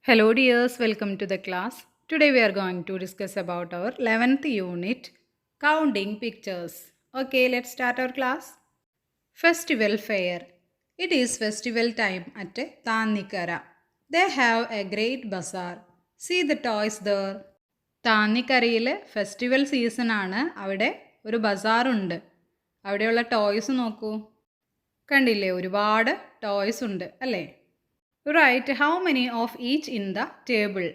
Hello dears, welcome to the class. Today we are going to discuss about our 11th unit, counting pictures. Okay, let's start our class. Festival fair. It is festival time at Tannikara. They have a great bazaar. See the toys there. താന്നിക്കരയിൽ festival season ആണ്. അവിടെ ഒരു ബസാറുണ്ട്. അവിടെയുള്ള toys നോക്കൂ. കണ്ടില്ലേ, ഒരുപാട് toys ഉണ്ട് അല്ലേ? Right how many of each in the table.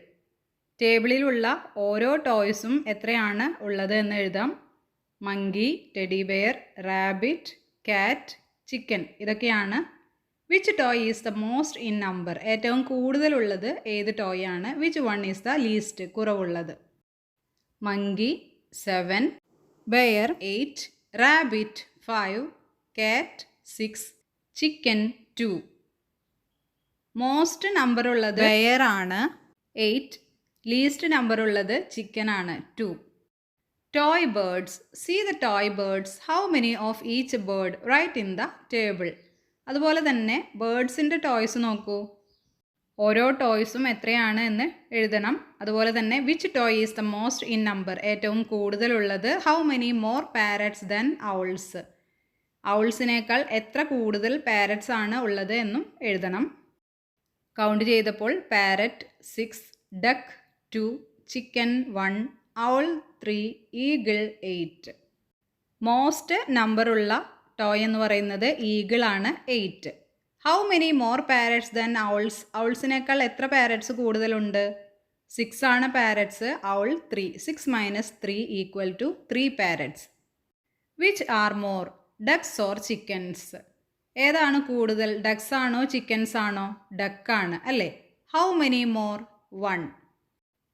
ടേബിളിലുള്ള ഓരോ ടോയ്സും എത്രയാണ് ഉള്ളത് എന്ന് എഴുതാം. Monkey, teddy bear, rabbit, cat, chicken, ഇതൊക്കെയാണ്. Which toy is the most in number. ഏറ്റവും കൂടുതലുള്ളത് ഏത് ടോയ് ആണ്? Which one is the least, കുറവുള്ളത്? Monkey 7, bear 8, rabbit 5, cat 6, chicken 2. Most number ഉള്ളത് ബെയർ ആണ് 8, ലീസ്റ്റ് നമ്പർ ഉള്ളത് ചിക്കൻ ആണ് 2. Toy birds. See the toy birds. How many of each bird. Write in the table. അതുപോലെ തന്നെ ബേർഡ്സിൻ്റെ toys നോക്കൂ. ഓരോ ടോയ്സും എത്രയാണ് എന്ന് എഴുതണം. അതുപോലെ തന്നെ which toy is the most in number, ഏറ്റവും കൂടുതലുള്ളത്. How many more parrots than owls. ഔൾസിനേക്കാൾ എത്ര കൂടുതൽ പാരറ്റ്സ് ആണ് ഉള്ളത് എന്നും എഴുതണം. കൗണ്ട് ചെയ്തപ്പോൾ parrot 6, duck 2, chicken 1, owl 3, eagle 8. Most നമ്പറുള്ള ടോയ് എന്ന് പറയുന്നത് ഈഗിൾ ആണ് 8. How many more parrots than owls. ഔൾസിനേക്കാൾ എത്ര പാരറ്റ്സ് കൂടുതലുണ്ട്? 6 ആണ് parrots, owl 3. 6 minus 3 equal to 3 parrots. Which are more, ducts or chickens. ഏതാണ് കൂടുതൽ, ഡക്സ് ആണോ ചിക്കൻസ് ആണോ? ഡക്കാണ് അല്ലേ? How many more? 1.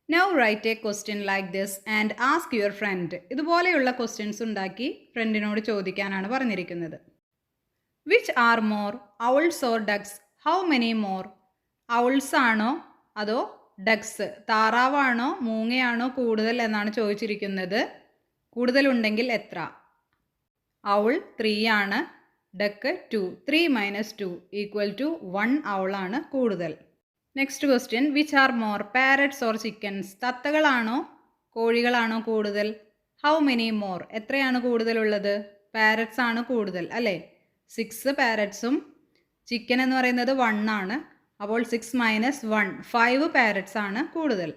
Now write a question like this and ask your friend. ഇതുപോലെയുള്ള ക്വസ്റ്റ്യൻസ് ഉണ്ടാക്കി ഫ്രണ്ടിനോട് ചോദിക്കാനാണ് പറഞ്ഞിരിക്കുന്നത്. Which are more, owls or ducts. How many more. Owls ആണോ അതോ ഡക്സ്, താറാവാണോ മൂങ്ങയാണോ കൂടുതൽ എന്നാണ് ചോദിച്ചിരിക്കുന്നത്. കൂടുതലുണ്ടെങ്കിൽ എത്ര? ഔൾ 3 ആണ്, ഡക്ക് 2. 3 മൈനസ് 2 ഈക്വൽ ടു 1 ഔളാണ് കൂടുതൽ. Next question. Which are more, parrots or chickens. തത്തകളാണോ കോഴികളാണോ കൂടുതൽ? How many more. എത്രയാണ് കൂടുതലുള്ളത്? പാരറ്റ്സ് ആണ് കൂടുതൽ അല്ലേ? 6 പാരറ്റ്സും ചിക്കൻ എന്ന് പറയുന്നത് 1 ആണ്. അപ്പോൾ 6 മൈനസ് 1, 5 പാരറ്റ്സ് ആണ് കൂടുതൽ.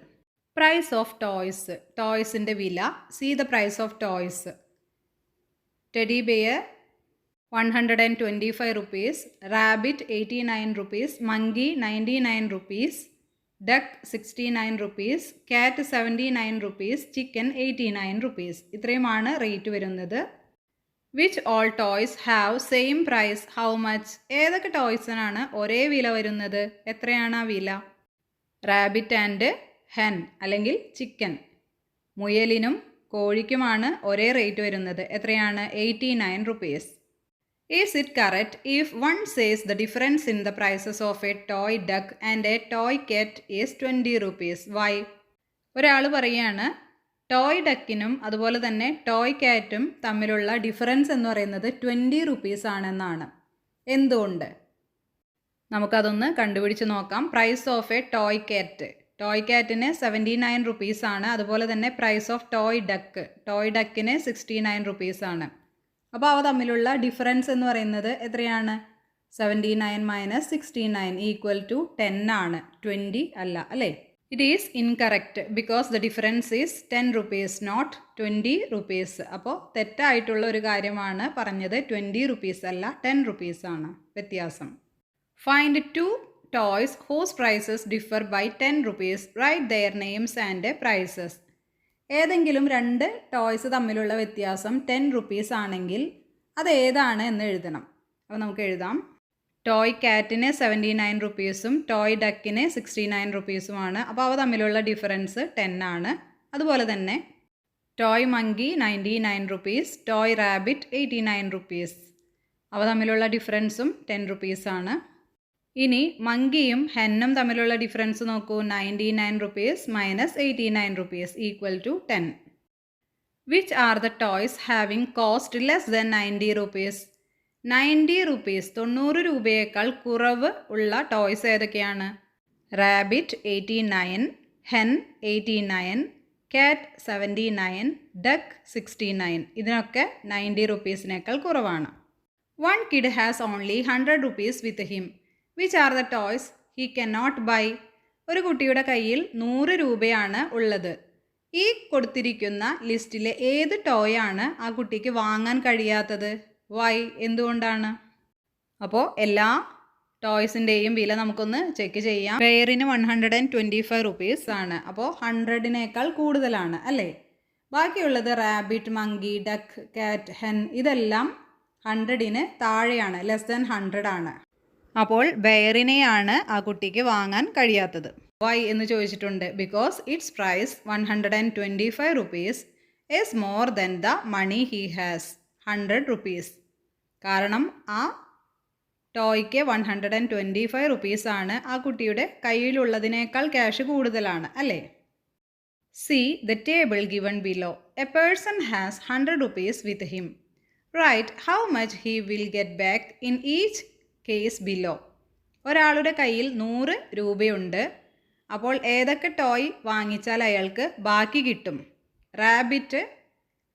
Price of toys. ടോയ്സിൻ്റെ വില. See the price of toys. Teddy bear 125 rupees, rabbit 89 rupees, monkey 99 rupees, duck 69 rupees, cat 79 rupees, chicken 89 rupees. ഇത്രയുമാണ് റേറ്റ് വരുന്നത്. Which all toys have same price. How much. ഏതൊക്കെ ടോയ്സിനാണ് ഒരേ വില വരുന്നത്? എത്രയാണ് ആ വില? റാബിറ്റ് ആൻഡ് ഹെൻ അല്ലെങ്കിൽ ചിക്കൻ. മുയലിനും കോഴിക്കുമാണ് ഒരേ റേറ്റ് വരുന്നത്. എത്രയാണ്? 89 rupees. Is it correct if one says the difference in the prices of a toy duck and a toy cat is 20 rupees? Why? ഒരാൾ പറയുകയാണ് ടോയ് ഡക്കിനും അതുപോലെ തന്നെ ടോയ് കാറ്റും തമ്മിലുള്ള ഡിഫറൻസ് എന്ന് പറയുന്നത് 20 rupees ആണെന്നാണ്. എന്തുകൊണ്ട്? നമുക്കതൊന്ന് കണ്ടുപിടിച്ച് നോക്കാം. പ്രൈസ് ഓഫ് എ ടോയ് കാറ്റ്. ടോയ് കാറ്റിന് 79 rupees ആണ്. അതുപോലെ തന്നെ പ്രൈസ് ഓഫ് ടോയ് ഡക്കിന് 69 rupees ആണ്. അപ്പോൾ അവ തമ്മിലുള്ള ഡിഫറൻസ് എന്ന് പറയുന്നത് എത്രയാണ്? 79 മൈനസ് 69 ഈക്വൽ ടു 10 ആണ്, 20 അല്ല അല്ലേ? It is incorrect because the difference is 10 rupees not 20 rupees. അപ്പോൾ തെറ്റായിട്ടുള്ള ഒരു കാര്യമാണ് പറഞ്ഞത്. 20 rupees അല്ല, 10 rupees ആണ് വ്യത്യാസം. Find 2 toys whose prices differ by 10 rupees. Write their names and prices. ഏതെങ്കിലും 2 ടോയ്സ് തമ്മിലുള്ള വ്യത്യാസം 10 rupees ആണെങ്കിൽ അത് ഏതാണ് എന്ന് എഴുതണം. അപ്പോൾ നമുക്ക് എഴുതാം. ടോയ് കാറ്റിന് 79 rupeesഉം ടോയ് ഡക്കിന് 69 rupeesഉമാണ്. അപ്പോൾ അവ തമ്മിലുള്ള ഡിഫറൻസ് 10 ആണ്. അതുപോലെ തന്നെ toy monkey 99 rupees, toy rabbit 89 rupees. അവ തമ്മിലുള്ള ഡിഫറൻസും 10 rupees ആണ്. ഇനി മങ്കിയും ഹെന്നും തമ്മിലുള്ള ഡിഫറൻസ് നോക്കൂ. 99 rupees minus 89 rupees equal to 10. Which are the toys having cost less than 90 rupees. 90 rupees 90 രൂപയേക്കാൾ കുറവ് ഉള്ള ടോയ്സ് ഏതൊക്കെയാണ്? റാബിറ്റ് 89, hen 89, കാറ്റ് 79, ഡക്ക് 69. ഇതിനൊക്കെ 90 റുപ്പീസിനേക്കാൾ കുറവാണ്. One kid has only 100 rupees with him. Which are the toys he can not buy? ഒരു കുട്ടിയുടെ കയ്യിൽ 100 രൂപയാണ് ഉള്ളത്. ഈ കൊടുത്തിരിക്കുന്ന ലിസ്റ്റിലെ ഏത് ടോയാണ് ആ കുട്ടിക്ക് വാങ്ങാൻ കഴിയാത്തത്? വൈ? എന്തുകൊണ്ടാണ്? അപ്പോൾ എല്ലാ ടോയ്സിൻ്റെയും വില നമുക്കൊന്ന് ചെക്ക് ചെയ്യാം. പെയറിന് 125 റുപ്പീസ് ആണ്. അപ്പോൾ 100-നേക്കാൾ കൂടുതലാണ് അല്ലേ? ബാക്കിയുള്ളത് റാബിറ്റ്, മങ്കി, ഡക്ക്, കാറ്റ്, ഹെൻ ഇതെല്ലാം 100-ന് താഴെയാണ്, ലെസ് ദാൻ 100 ആണ്. അപ്പോൾ ബെയറിനെയാണ് ആ കുട്ടിക്ക് വാങ്ങാൻ കഴിയാത്തത്. വൈ എന്ന് ചോദിച്ചിട്ടുണ്ട്. Because its price 125 rupees is more than the money he has 100 rupees. കാരണം ആ ടോയ്ക്ക് 125 റുപ്പീസാണ്, ആ കുട്ടിയുടെ കയ്യിലുള്ളതിനേക്കാൾ ക്യാഷ് കൂടുതലാണ് അല്ലേ? See the table given below. A person has 100 rupees with him. Right how much he will get back in each case below. ഒരാളുടെ കയ്യിൽ 100 രൂപയുണ്ട്. അപ്പോൾ ഏതൊക്കെ ടോയ് വാങ്ങിച്ചാൽ അയാൾക്ക് ബാക്കി കിട്ടും? റാബിറ്റ്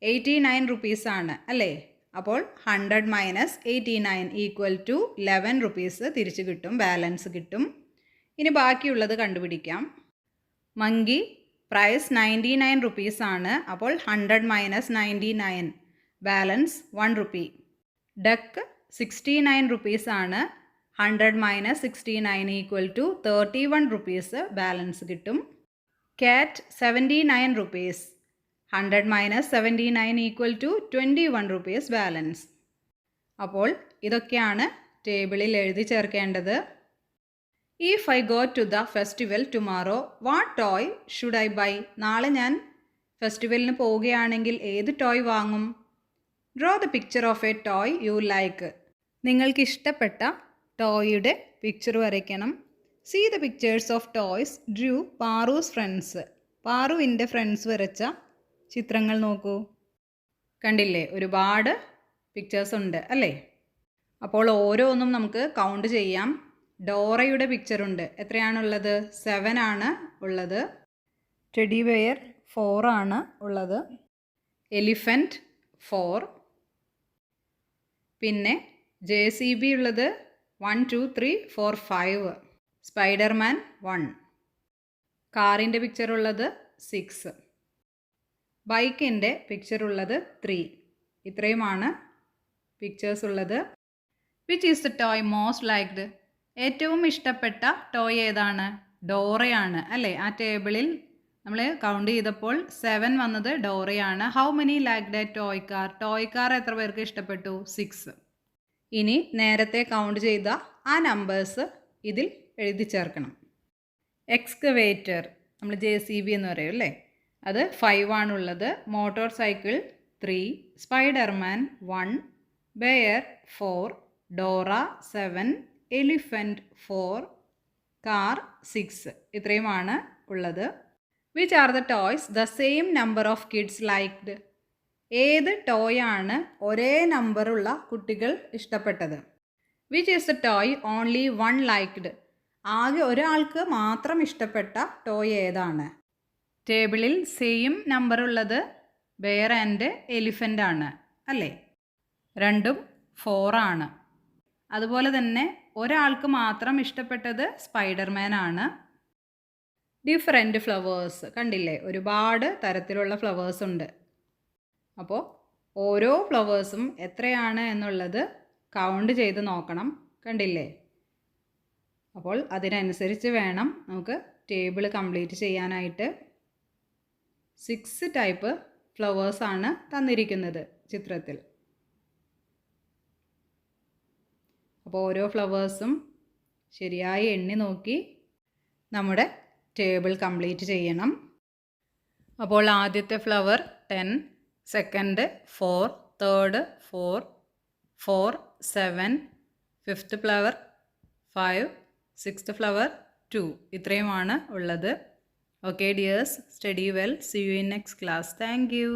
89 റുപ്പീസാണ് അല്ലേ? അപ്പോൾ 100 മൈനസ് 89 ഈക്വൽ ടു 11 റുപ്പീസ് തിരിച്ച് കിട്ടും, ബാലൻസ് കിട്ടും. ഇനി ബാക്കിയുള്ളത് കണ്ടുപിടിക്കാം. മങ്കി പ്രൈസ് 99 റുപ്പീസാണ്. അപ്പോൾ 100 മൈനസ് 99 ബാലൻസ് 1 റുപ്പി. ഡക്ക് 69 റുപ്പീസാണ്. 100 minus 69 equal to 31 rupees balance കിട്ടും. Cat 79 rupees. 100 minus 79 equal to 21 rupees balance. അപ്പോൾ ഇതൊക്കെയാണ് ടേബിളിൽ എഴുതി ചേർക്കേണ്ടത്. If I go to the festival tomorrow what toy should I buy? നാളെ ഞാൻ ഫെസ്റ്റിവലിന് പോവുകയാണെങ്കിൽ ഏത് ടോയ് വാങ്ങും? Draw the picture of a toy you like. നിങ്ങൾക്ക് ഇഷ്ടപ്പെട്ട ടോയുടെ പിക്ചർ വരയ്ക്കണം. See the pictures of toys drew Paru's friends. പാറുവിൻ്റെ ഫ്രണ്ട്സ് വരച്ച ചിത്രങ്ങൾ നോക്കൂ. കണ്ടില്ലേ, ഒരുപാട് പിക്ചേഴ്സ് ഉണ്ട് അല്ലേ? അപ്പോൾ ഓരോന്നും നമുക്ക് കൗണ്ട് ചെയ്യാം. ഡോറയുടെ പിക്ചറുണ്ട്. എത്രയാണുള്ളത്? 7 ആണ് ഉള്ളത്. ടെഡി ബെയർ 4 ആണ് ഉള്ളത്. എലിഫൻറ്റ് 4. പിന്നെ JCB ഉള്ളത് 1 2 3 4 5. സ്പൈഡർമാൻ 1. കാറിൻ്റെ പിക്ചർ ഉള്ളത് 6. ബൈക്കിൻ്റെ പിക്ചർ ഉള്ളത് 3. ഇത്രയുമാണ് പിക്ചേഴ്സ് ഉള്ളത്. Which is the toy most liked? ഏറ്റവും ഇഷ്ടപ്പെട്ട ടോയ് ഏതാണ്? ഡോറയാണ് അല്ലേ? ആ ടേബിളിൽ നമ്മൾ കൗണ്ട് ചെയ്തപ്പോൾ 7 വന്നത് ഡോറയാണ്. How many liked a toy car? Toy car എത്ര പേർക്ക് ഇഷ്ടപ്പെട്ടു? 6. ഇനി നേരത്തെ കൗണ്ട് ചെയ്ത ആ നമ്പേഴ്സ് ഇതിൽ എഴുതി ചേർക്കണം. എക്സ്കവേറ്റർ നമ്മൾ JCB എന്ന് പറയും അല്ലേ? അത് 5 ആണുള്ളത്. Motor cycle 3, Spiderman 1, bear 4, Dora 7, elephant 4, car 6. ഇത്രയുമാണ് ഉള്ളത്. Which are the toys the same number of kids liked? ഏത് ടോയാണ് ഒരേ നമ്പറുള്ള കുട്ടികൾ ഇഷ്ടപ്പെട്ടത്? Which is the toy only one liked? ആകെ ഒരാൾക്ക് മാത്രം ഇഷ്ടപ്പെട്ട ടോയ് ഏതാണ്? ടേബിളിൽ സെയിം നമ്പറുള്ളത് ബെയർ ആൻഡ് എലിഫൻ്റ് ആണ് അല്ലേ? രണ്ടും 4 ആണ്. അതുപോലെ തന്നെ ഒരാൾക്ക് മാത്രം ഇഷ്ടപ്പെട്ടത് സ്പൈഡർമാൻ ആണ്. ഡിഫറെൻറ്റ് ഫ്ലവേഴ്സ് കണ്ടില്ലേ? ഒരുപാട് തരത്തിലുള്ള ഫ്ലവേഴ്സ് ഉണ്ട്. അപ്പോൾ ഓരോ ഫ്ലവേഴ്സും എത്രയാണ് എന്നുള്ളത് കൗണ്ട് ചെയ്ത് നോക്കണം. കണ്ടില്ലേ? അപ്പോൾ അതിനനുസരിച്ച് വേണം നമുക്ക് ടേബിൾ കംപ്ലീറ്റ് ചെയ്യാനായിട്ട്. 6 ടൈപ്പ് ഫ്ലവേഴ്സാണ് തന്നിരിക്കുന്നത് ചിത്രത്തിൽ. അപ്പോൾ ഓരോ ഫ്ലവേഴ്സും ശരിയായി എണ്ണി നോക്കി നമ്മുടെ ടേബിൾ കംപ്ലീറ്റ് ചെയ്യണം. അപ്പോൾ ആദ്യത്തെ flower 10, second 4, third 4, 4, 7, fifth flower 5, sixth flower 2. ഇത്രയുമാണ് ഉള്ളത്. Okay dears, study well. See you in next class. Thank you.